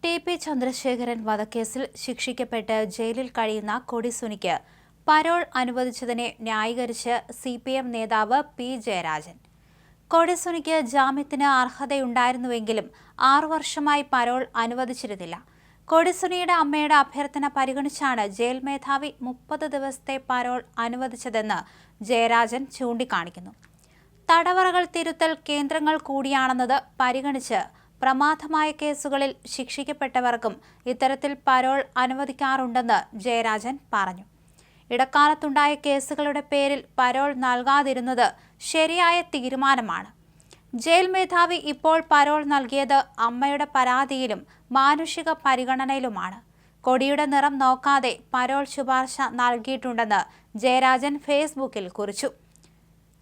TP. Chandrasekharan വധക്കേസിൽ ശിക്ഷിക്കപ്പെട്ട് ജയിലിൽ കഴിയുന്ന കൊടിസുനിക്ക് പരോൾ അനുവദിച്ചതിനെ ന്യായീകരിച്ച് CPM നേതാവ് P. ജയരാജൻ. കൊടിസുനിക്ക് ജാമ്യത്തിന് അർഹതയുണ്ടായിരുന്നുവെങ്കിലും 6 വർഷമായി പരോൾ അനുവദിച്ചിരുന്നില്ല. കൊടിസുനിയുടെ അമ്മയുടെ അഭ്യർത്ഥന പരിഗണിച്ചാണ് ജയിൽ മേധാവി 30 ദിവസത്തെ പരോൾ അനുവദിച്ചതെന്ന് ജയരാജൻ ചൂണ്ടിക്കാണിക്കുന്നു. തടവറകൾ തിരുത്തൽ കേന്ദ്രങ്ങൾ കൂടിയാണെന്നത് പരിഗണിച്ച് പ്രമാദമായ കേസുകളിൽ ശിക്ഷിക്കപ്പെട്ടവർക്കും ഇത്തരത്തിൽ പരോൾ അനുവദിക്കാറുണ്ടെന്ന് ജയരാജൻ പറഞ്ഞു. ഇടക്കാലത്തുണ്ടായ കേസുകളുടെ പേരിൽ പരോൾ നൽകാതിരുന്നത് ശരിയായ തീരുമാനമാണ്. ജയിൽ മേധാവി ഇപ്പോൾ പരോൾ നൽകിയത് അമ്മയുടെ പരാതിയിലും മാനുഷിക പരിഗണനയിലുമാണ്. കൊടിയുടെ നിറം നോക്കാതെ പരോൾ ശുപാർശ നൽകിയിട്ടുണ്ടെന്ന് ജയരാജൻ ഫേസ്ബുക്കിൽ കുറിച്ചു.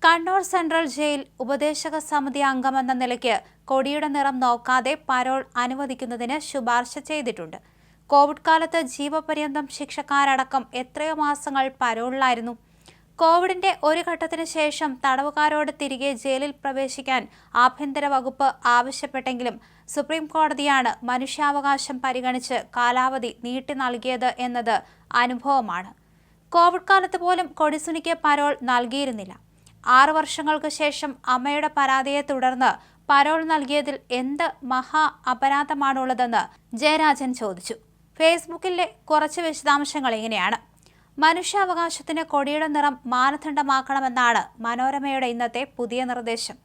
കണ്ണൂർ സെൻട്രൽ ജയിൽ ഉപദേശക സമിതി അംഗമെന്ന നിലയ്ക്ക് കൊടിയുടെ നിറം നോക്കാതെ പരോൾ അനുവദിക്കുന്നതിന് ശുപാർശ ചെയ്തിട്ടുണ്ട്. കോവിഡ് കാലത്ത് ജീവപര്യന്തം ശിക്ഷക്കാരടക്കം എത്രയോ മാസങ്ങൾ പരോളിലായിരുന്നു. കോവിഡിന്റെ ഒരു ഘട്ടത്തിന് ശേഷം തടവുകാരോട് തിരികെ ജയിലിൽ പ്രവേശിക്കാൻ ആഭ്യന്തര വകുപ്പ് ആവശ്യപ്പെട്ടെങ്കിലും സുപ്രീം കോടതിയാണ് മനുഷ്യാവകാശം പരിഗണിച്ച് കാലാവധി നീട്ടി നൽകിയത് എന്നത് അനുഭവമാണ്. കോവിഡ് കാലത്ത് പോലും കൊടിസുനിക്ക് പരോൾ നൽകിയിരുന്നില്ല. 6 വർഷങ്ങൾക്ക് ശേഷം അമ്മയുടെ പരാതിയെ തുടർന്ന് പരോൾ നൽകിയതിൽ എന്ത് മഹാ അപരാധമാണുള്ളതെന്ന് ജയരാജൻ ചോദിച്ചു. ഫേസ്ബുക്കിലെ കുറച്ച് വിശദാംശങ്ങൾ ഇങ്ങനെയാണ്. മനുഷ്യാവകാശത്തിന് കൊടിയുടെ നിറം മാനദണ്ഡമാക്കണമെന്നാണ് മനോരമയുടെ ഇന്നത്തെ പുതിയ നിർദ്ദേശം.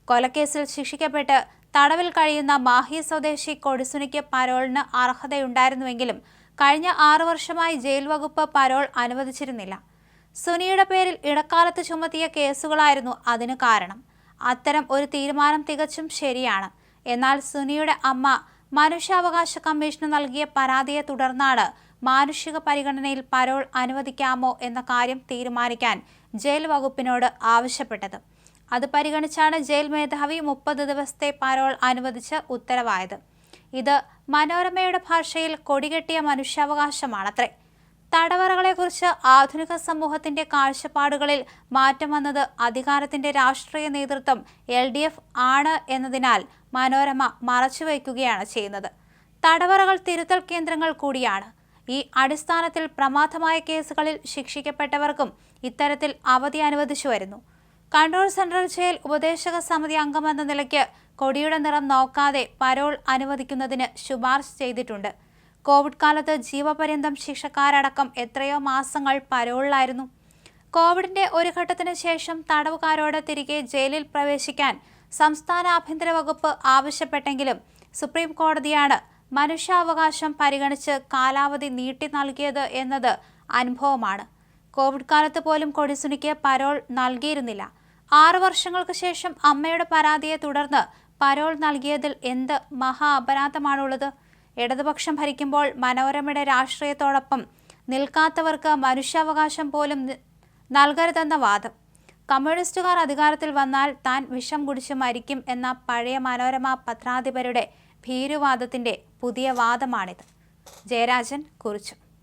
കൊലക്കേസിൽ ശിക്ഷിക്കപ്പെട്ട് തടവിൽ കഴിയുന്ന മാഹി സ്വദേശി കൊടിസുനിക്ക് പരോളിന് അർഹതയുണ്ടായിരുന്നുവെങ്കിലും കഴിഞ്ഞ 6 വർഷമായി ജയിൽ വകുപ്പ് പരോൾ അനുവദിച്ചിരുന്നില്ല. സുനിയുടെ പേരിൽ ഇടക്കാലത്ത് ചുമത്തിയ കേസുകളായിരുന്നു അതിന് കാരണം. അത്തരം ഒരു തീരുമാനം തികച്ചും ശരിയാണ്. എന്നാൽ സുനിയുടെ അമ്മ മനുഷ്യാവകാശ കമ്മീഷന് നൽകിയ പരാതിയെ തുടർന്നാണ് മാനുഷിക പരിഗണനയിൽ പരോൾ അനുവദിക്കാമോ എന്ന കാര്യം തീരുമാനിക്കാൻ ജയിൽ വകുപ്പിനോട് ആവശ്യപ്പെട്ടത്. അത് പരിഗണിച്ചാണ് ജയിൽ മേധാവി 30 ദിവസത്തെ പരോൾ അനുവദിച്ച് ഉത്തരവായത്. ഇത് മനോരമയുടെ ഭാഷയിൽ കൊടികെട്ടിയ മനുഷ്യാവകാശമാണത്രേ. തടവറകളെക്കുറിച്ച് ആധുനിക സമൂഹത്തിന്റെ കാഴ്ചപ്പാടുകളിൽ മാറ്റം വന്നത് അധികാരത്തിന്റെ രാഷ്ട്രീയ നേതൃത്വം LDF ആണ് എന്നതിനാൽ മനോരമ മറച്ചുവെക്കുകയാണ് ചെയ്യുന്നത്. തടവറകൾ തിരുത്തൽ കേന്ദ്രങ്ങൾ കൂടിയാണ്. ഈ അടിസ്ഥാനത്തിൽ പ്രമാദമായ കേസുകളിൽ ശിക്ഷിക്കപ്പെട്ടവർക്കും ഇത്തരത്തിൽ അവധി അനുവദിച്ചു വരുന്നു. കണ്ണൂർ സെൻട്രൽ ജയിൽ ഉപദേശക സമിതി അംഗമെന്ന നിലയ്ക്ക് കൊടിയുടെ നിറം നോക്കാതെ പരോൾ അനുവദിക്കുന്നതിന് ശുപാർശ ചെയ്തിട്ടുണ്ട്. കോവിഡ് കാലത്ത് ജീവപര്യന്തം ശിക്ഷക്കാരടക്കം എത്രയോ മാസങ്ങൾ പരോളിലായിരുന്നു. കോവിഡിന്റെ ഒരു ഘട്ടത്തിന് ശേഷം തടവുകാരോട് തിരികെ ജയിലിൽ പ്രവേശിക്കാൻ സംസ്ഥാന ആഭ്യന്തര വകുപ്പ് ആവശ്യപ്പെട്ടെങ്കിലും സുപ്രീം കോടതിയാണ് മനുഷ്യാവകാശം പരിഗണിച്ച് കാലാവധി നീട്ടി നൽകിയത് എന്നത് അനുഭവമാണ്. കോവിഡ് കാലത്ത് പോലും കൊടിസുനിക്ക് പരോൾ നൽകിയിരുന്നില്ല. 6 വർഷങ്ങൾക്ക് ശേഷം അമ്മയുടെ പരാതിയെ തുടർന്ന് പരോൾ നൽകിയതിൽ എന്ത് മഹാ അപരാധമാണുള്ളത്? ഇടതുപക്ഷം ഭരിക്കുമ്പോൾ മനോരമയുടെ രാഷ്ട്രീയത്തോടൊപ്പം നിൽക്കാത്തവർക്ക് മനുഷ്യാവകാശം പോലും നൽകരുതെന്ന വാദം. കമ്മ്യൂണിസ്റ്റുകാർ അധികാരത്തിൽ വന്നാൽ താൻ വിഷം കുടിച്ച് മരിക്കും എന്ന പഴയ മനോരമ പത്രാധിപരുടെ ഭീരുവാദത്തിന്റെ പുതിയ വാദമാണിത്. ജയരാജൻ കുറിച്ചു.